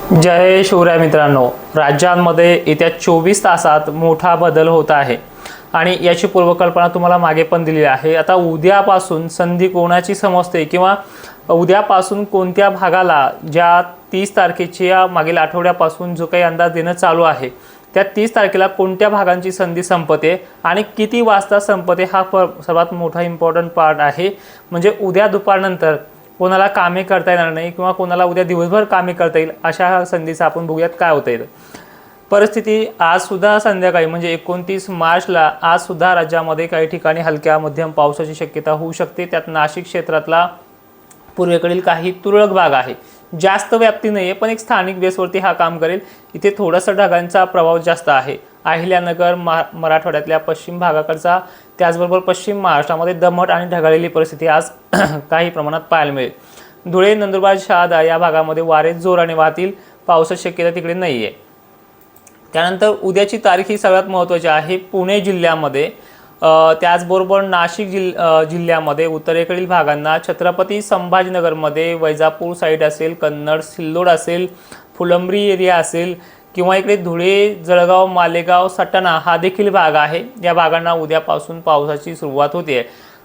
जय शिवराय मित्रांनो, राज्यांमध्ये येत्या 24 तासात मोठा बदल होत आहे आणि याची पूर्वकल्पना तुम्हाला मागे पण दिली आहे। आता उद्यापासून संधी कोणाची समजते किंवा उद्यापासून कोणत्या भागाला ज्या 30 तारखेच्या मागील आठवड्यापासून जो काही अंदाज देणं चालू आहे त्या 30 तारखेला कोणत्या भागांची संधी संपते आणि किती वाजता संपते हा सर्वात मोठा इम्पॉर्टंट पार्ट आहे। म्हणजे उद्या दुपारनंतर कोणाला कामे करता येणार नाही किंवा कोणाला उद्या दिवसभर कामे करता येईल अशा संधीचा आपण बघूयात काय होते। परिस्थिती आज सुद्धा संध्याकाळी म्हणजे 29 मार्चला आज सुद्धा राज्यामध्ये काही ठिकाणी हलक्या मध्यम पावसाची शक्यता होऊ शकते। त्यात नाशिक क्षेत्रातला पूर्वेकडील काही तुरळक भाग आहे, जास्त व्याप्ती नाही आहे पण एक स्थानिक बेसवरती हा काम करेल। इथे थोडासा ढगांचा प्रभाव जास्त आहे। अहिल्यानगर मराठवाड्यातल्या पश्चिम भागाकडचा त्याचबरोबर पश्चिम महाराष्ट्रामध्ये दमट आणि ढगाळलेली परिस्थिती आज काही प्रमाणात पाहायला मिळेल। धुळे, नंदुरबार, शहादा या भागामध्ये वारे जोराने वाहतील, पावसाची शक्यता तिकडे नाही आहे। त्यानंतर उद्याची तारीख ही सगळ्यात महत्त्वाची आहे। पुणे जिल्ह्यामध्ये त्याचबरोबर नाशिक जिल्ह्यामध्ये उत्तरेकडील भागांना, छत्रपती संभाजीनगरमध्ये वैजापूर साईड असेल, कन्नड, सिल्लोड असेल, फुलंब्री एरिया असेल किंवा इकडे धुळे, जळगाव, मालेगाव, सटाणा हा देखील भाग आहे। या भागांना उद्यापासून पावसाची सुरुवात होते।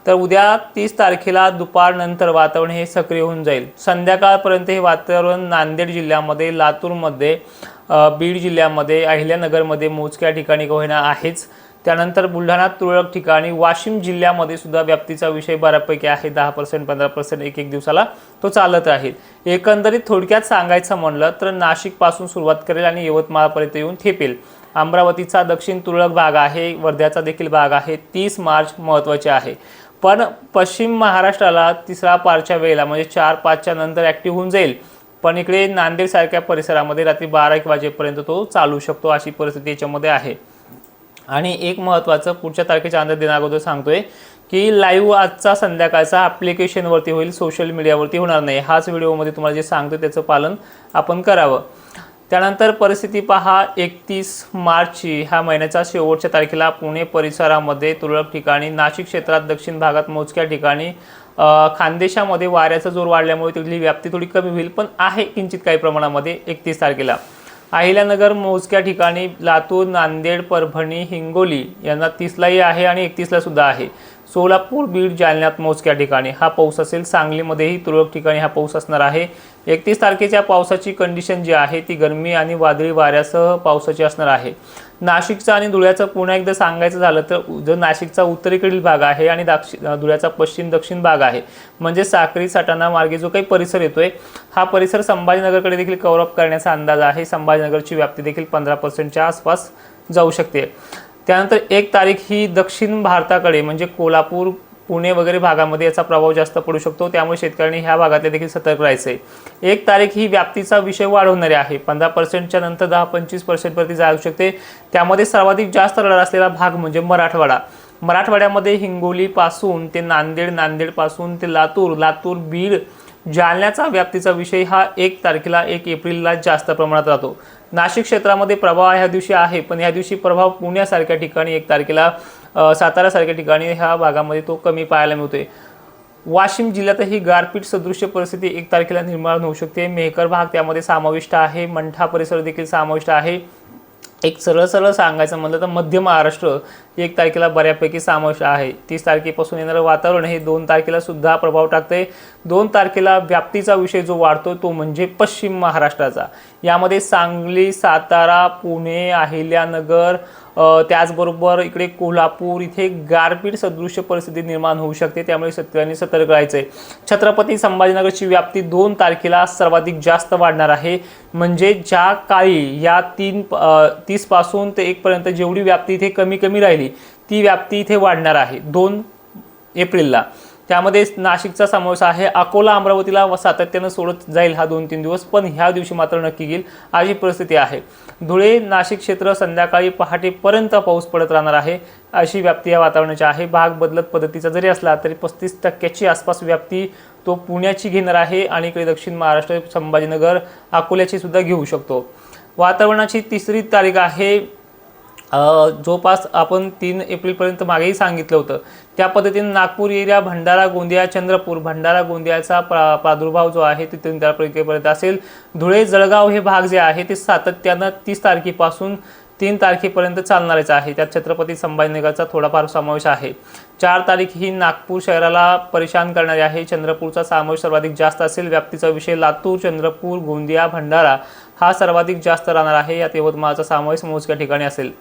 तर उद्या 30 तारखेला दुपारनंतर वातावरण हे सक्रिय होऊन जाईल। संध्याकाळपर्यंत हे वातावरण नांदेड जिल्ह्यामध्ये, लातूरमध्ये, बीड जिल्ह्यामध्ये, अहिल्यानगरमध्ये मोजक्या ठिकाणी होणार आहेच। त्यानंतर बुलढाणा तुरळक ठिकाणी, वाशिम जिल्ह्यामध्ये सुद्धा व्याप्तीचा विषय बऱ्यापैकी आहे। 10% 15% एक दिवसाला तो चालत राहील। एकंदरीत थोडक्यात सांगायचं म्हणलं तर नाशिकपासून सुरुवात करेल आणि यवतमाळपर्यंत येऊन ठेपेल। अमरावतीचा दक्षिण तुरळक भाग आहे, वर्ध्याचा देखील भाग आहे। 30 मार्च महत्त्वाचे आहे, पण पश्चिम महाराष्ट्राला तिसरा पारच्या वेळेला म्हणजे 4-5च्या नंतर ॲक्टिव्ह होऊन जाईल। पण इकडे नांदेड सारख्या परिसरामध्ये रात्री 12-1 वाजेपर्यंत तो चालू शकतो अशी परिस्थिती याच्यामध्ये आहे। आणि एक महत्त्वाचं पुढच्या तारखेच्या अंदाज देण्याअगोदर सांगतोय की लाईव्ह आजचा संध्याकाळचा ॲप्लिकेशनवरती होईल, सोशल मीडियावरती होणार नाही। हाच व्हिडिओमध्ये तुम्हाला जे सांगतो त्याचं पालन आपण करावं। त्यानंतर परिस्थिती पहा, 31 मार्चची ह्या महिन्याच्या शेवटच्या तारखेला पुणे परिसरामध्ये तुरळक ठिकाणी, नाशिक क्षेत्रात दक्षिण भागात मोजक्या ठिकाणी, खानदेशामध्ये वाऱ्याचा जोर वाढल्यामुळे तिथली व्याप्ती थोडी कमी होईल पण आहे किंचित काही प्रमाणामध्ये। 31 तारखेला अहिल्यानगर मोजक्या ठिकाणी, लातूर, नांदेड, परभणी, हिंगोली यांना 30लाही आहे आणि 31ला सुद्धा आहे। सोलापूर, बीड, जालन्यात मोजक्या ठिकाणी हा पाऊस असेल। सांगलीमध्येही तुरळक ठिकाणी हा पाऊस असणार आहे। 31 तारखेच्या पावसाची कंडिशन जी आहे ती गरमी आणि वादळी वाऱ्यासह पावसाची असणार आहे। नाशिकचा आणि धुळ्याचं पुन्हा एकदा सांगायचं झालं तर जो नाशिकचा उत्तरेकडील भाग आहे आणि धुळ्याचा पश्चिम दक्षिण भाग आहे म्हणजे साक्री, सटाणा मार्गे जो काही परिसर येतोय हा परिसर संभाजीनगरकडे देखील कव्हर अप करण्याचा अंदाज आहे। संभाजीनगरची व्याप्ती देखील 15%च्या आसपास जाऊ शकते। त्यानंतर 1 तारीख ही दक्षिण भारताकडे म्हणजे कोल्हापूर, पुणे वगैरे भागामध्ये याचा प्रभाव जास्त पडू शकतो, त्यामुळे शेतकऱ्यांनी ह्या भागातले देखील सतर्क राहायचे। 1 तारीख ही व्याप्तीचा विषय वाढवणारी आहे। 15%च्या नंतर 10-25% वरती जाऊ शकते। त्यामध्ये सर्वाधिक जास्त रडार असलेला भाग म्हणजे मराठवाडा। मराठवाड्यामध्ये हिंगोली पासून ते नांदेड, नांदेड पासून ते लातूर, लातूर, बीड, जालन्याचा व्याप्तीचा विषय हा 1 तारखेला 1 एप्रिलला जास्त प्रमाणात राहतो। नाशिक क्षेत्रामध्ये प्रभाव ह्या दिवशी आहे पण ह्या दिवशी प्रभाव पुण्यासारख्या ठिकाणी 1 तारखेला, सातारासारख्या ठिकाणी ह्या भागामध्ये तो कमी पाहायला मिळतोय। वाशिम जिल्ह्यातही गारपीट सदृश्य परिस्थिती 1 तारखेला निर्माण होऊ शकते। मेहकर भाग त्यामध्ये समाविष्ट आहे, मंठा परिसर देखील समाविष्ट आहे। एक सरळ सांगायचं म्हणलं तर मध्य महाराष्ट्र 1 तारखेला बऱ्यापैकी समावेश आहे। 30 तारखेपासून येणारं वातावरण हे 2 तारखेला सुद्धा प्रभाव टाकते। 2 तारखेला व्याप्तीचा विषय जो वाढतो तो म्हणजे पश्चिम महाराष्ट्राचा। यामध्ये सांगली, सातारा, पुणे, अहिल्यानगर, त्याचबरोबर इकडे कोल्हापूर इथे गारपीट सदृश्य परिस्थिती निर्माण होऊ शकते, त्यामुळे शेतकऱ्यांनी सतर्क राहायचे। छत्रपती संभाजीनगरची व्याप्ती 2 तारखेला सर्वाधिक जास्त वाढणार आहे। म्हणजे ज्या काळी या 30 पासून ते 1 पर्यंत जेवढी व्याप्ती इथे कमी राहिली ती व्याप्ती इथे वाढणार आहे 2 एप्रिलला। त्यामध्ये नाशिकचा समावेश आहे। अकोला, अमरावतीला सातत्यानं सोडत जाईल हा 2-3 दिवस, पण ह्या दिवशी मात्र नक्की येईल अशी परिस्थिती आहे। धुळे, नाशिक क्षेत्र संध्याकाळी पहाटेपर्यंत पाऊस पडत राहणार आहे अशी व्याप्ती या वातावरणाची आहे। भाग बदलत पद्धतीचा जरी असला तरी 35% आसपास व्याप्ती तो पुण्याची घेणार आहे आणि इकडे दक्षिण महाराष्ट्र, संभाजीनगर, अकोल्याची सुद्धा घेऊ शकतो। वातावरणाची 3री तारीख आहे जवळपास आपण 3 एप्रिलपर्यंत मागेही सांगितलं होतं त्या पद्धतीने नागपूर एरिया, भंडारा, गोंदिया, चंद्रपूर, भंडारा गोंदियाचा प्रादुर्भाव जो आहे ते 3 तारखेपर्यंत असेल. धुळे, जळगाव हे भाग जे आहे ते सातत्यानं 30 तारखेपासून 3 तारखेपर्यंत चालणारच आहे. त्यात छत्रपती संभाजीनगरचा थोडाफार समावेश आहे. 4 तारीख ही नागपूर शहराला परेशान करणारी आहे. चंद्रपूरचा समावेश सर्वाधिक जास्त असेल. व्याप्तीचा विषय लातूर, चंद्रपूर, गोंदिया, भंडारा हा सर्वाधिक जास्त राहणार आहे. यात यवतमाळचा समावेश मोजक्या ठिकाणी असेल.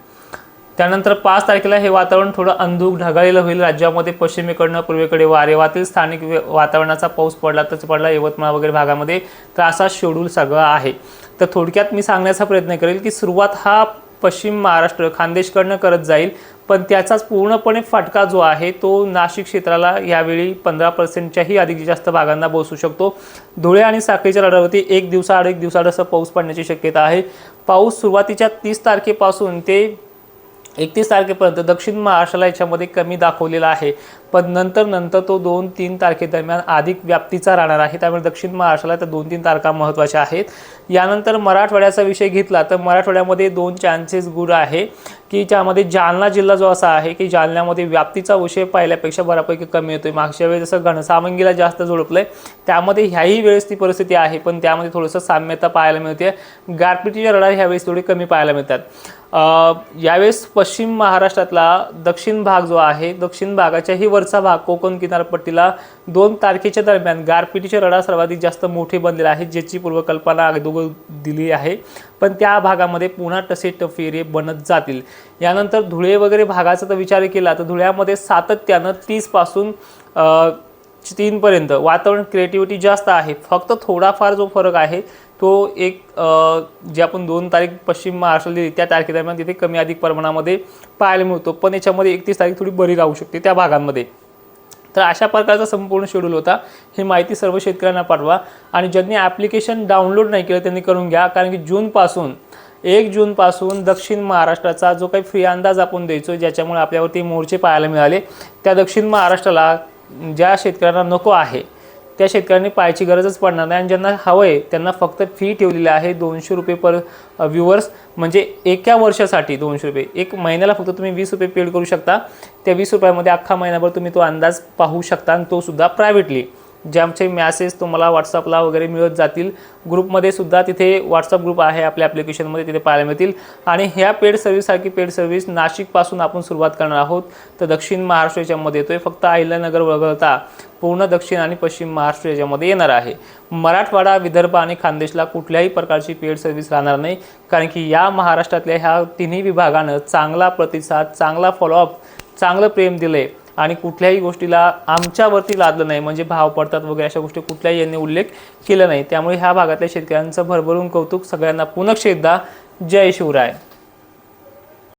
त्यानंतर 5 तारखेला हे वातावरण थोडं अंधुक ढगाळलेलं होईल. राज्यामध्ये पश्चिमेकडनं पूर्वेकडे वारे वाहतील. स्थानिक वातावरणाचा पाऊस पडला तर पडला यवतमाळ वगैरे भागामध्ये, तर असा शेड्यूल सगळं आहे. तर थोडक्यात मी सांगण्याचा प्रयत्न करेल की सुरुवात हा पश्चिम महाराष्ट्र खानदेशकडनं करत जाईल, पण त्याचाच पूर्णपणे फटका जो आहे तो नाशिक क्षेत्राला यावेळी 15%च्याही अधिक जास्त भागांना बसू शकतो. धुळे आणि साखळीच्या लढावरती एक दिवसाआड असं पाऊस पडण्याची शक्यता आहे. पाऊस सुरुवातीच्या 30 तारखेपासून ते 31 तारखेपर्यंत दक्षिण महाराष्ट्राला याच्यामध्ये कमी दाखवलेला आहे, पण नंतर तो 2-3 तारखेदरम्यान अधिक व्याप्तीचा राहणार आहे. त्यामुळे दक्षिण महाराष्ट्राला त्या 2-3 तारखा महत्त्वाच्या आहेत. यानंतर मराठवाड्याचा विषय घेतला तर मराठवाड्यामध्ये 2 चान्सेस गुड आहे की ज्यामध्ये जालना जिल्हा जो असा आहे की जालन्यामध्ये व्याप्तीचा विषय पहिल्यापेक्षा बऱ्यापैकी कमी होतोय. मागच्या वेळेस जसं घनसावंगीला जास्त झोडपलंय त्यामध्ये ह्याही वेळेस ती परिस्थिती आहे, पण त्यामध्ये थोडंसं साम्यता पाहायला मिळते. गारपिटीच्या रडार ह्यावेळेस थोडी कमी पाहायला मिळतात. यावेळेस पश्चिम महाराष्ट्रातला दक्षिण भाग जो आहे, दक्षिण भागाच्याही वरचा भाग कोकण किनारपट्टीला 2 तारखेच्या दरम्यान गारपिटीचे रडार सर्वाधिक जास्त मोठे बनलेले आहेत, ज्याची पूर्वकल्पना अगोदर दिली आहे, पण त्या भागामध्ये पुन्हा तसे टफ एरिया बनत जातील. यानंतर धुळे वगैरे भागाचा तर विचार केला तर धुळ्यामध्ये सातत्यानं 30 पासून 3 पर्यंत वातावरण क्रिएटिव्हिटी जास्त आहे. फक्त थोडाफार जो फरक आहे तो एक जे आपण 2 तारीख पश्चिम महाराष्ट्राला दिली त्या तारखेदरम्यान तिथे कमी अधिक प्रमाणामध्ये पाहायला मिळतो, पण याच्यामध्ये 31 तारीख थोडी बरी राहू शकते त्या भागांमध्ये. तर अशा प्रकारचा संपूर्ण शेड्यूल होता. ही माहिती सर्व शेतकऱ्यांना पाठवा आणि ज्यांनी ॲप्लिकेशन डाउनलोड नाही केलं त्यांनी करून घ्या, कारण की 1 जूनपासून दक्षिण महाराष्ट्राचा जो काही फ्री अंदाज आपण द्यायचो ज्याच्यामुळे आपल्यावरती मोर्चे पाहायला मिळाले, त्या दक्षिण महाराष्ट्राला ज्या शेतकऱ्यांना नको आहे त्या शेतकऱ्यांनी पाहायची गरजच पडणार नाही. आणि ज्यांना हवं आहे त्यांना फक्त फी ठेवलेली आहे ₹200 पर व्ह्युअर्स, म्हणजे एका वर्षासाठी ₹200. 1 महिन्याला फक्त तुम्ही ₹20 पेड करू शकता. त्या ₹20मध्ये अख्खा महिनाभर तुम्ही तो अंदाज पाहू शकता आणि तो सुद्धा प्रायव्हेटली. ज्याचे मॅसेज तुम्हाला व्हॉट्सअपला वगैरे मिळत जातील. ग्रुपमध्ये सुद्धा तिथे व्हॉट्सअप ग्रुप आहे आपल्या ॲप्लिकेशनमध्ये, तिथे पाहायला मिळतील. आणि ह्या पेड सर्व्हिससारखी पेड सर्व्हिस नाशिकपासून आपण सुरुवात करणार आहोत. तर दक्षिण महाराष्ट्र याच्यामध्ये येतोय, फक्त अहिल्यानगर वगळता पूर्ण दक्षिण आणि पश्चिम महाराष्ट्र याच्यामध्ये येणार आहे. मराठवाडा, विदर्भ आणि खानदेशला कुठल्याही प्रकारची पेड सर्व्हिस राहणार नाही, कारण की या महाराष्ट्रातल्या ह्या तिन्ही विभागानं चांगला प्रतिसाद, चांगला फॉलोअप, चांगलं प्रेम दिले आणि कुठल्याही गोष्टीला आमच्यावरती लादलं नाही, म्हणजे भाव पडतात वगैरे अशा गोष्टी कुठल्याही यांनी उल्लेख केला नाही. त्यामुळे ह्या भागातल्या शेतकऱ्यांचं भरभरून कौतुक. सगळ्यांना पुनश्च एकदा जय शिवराय.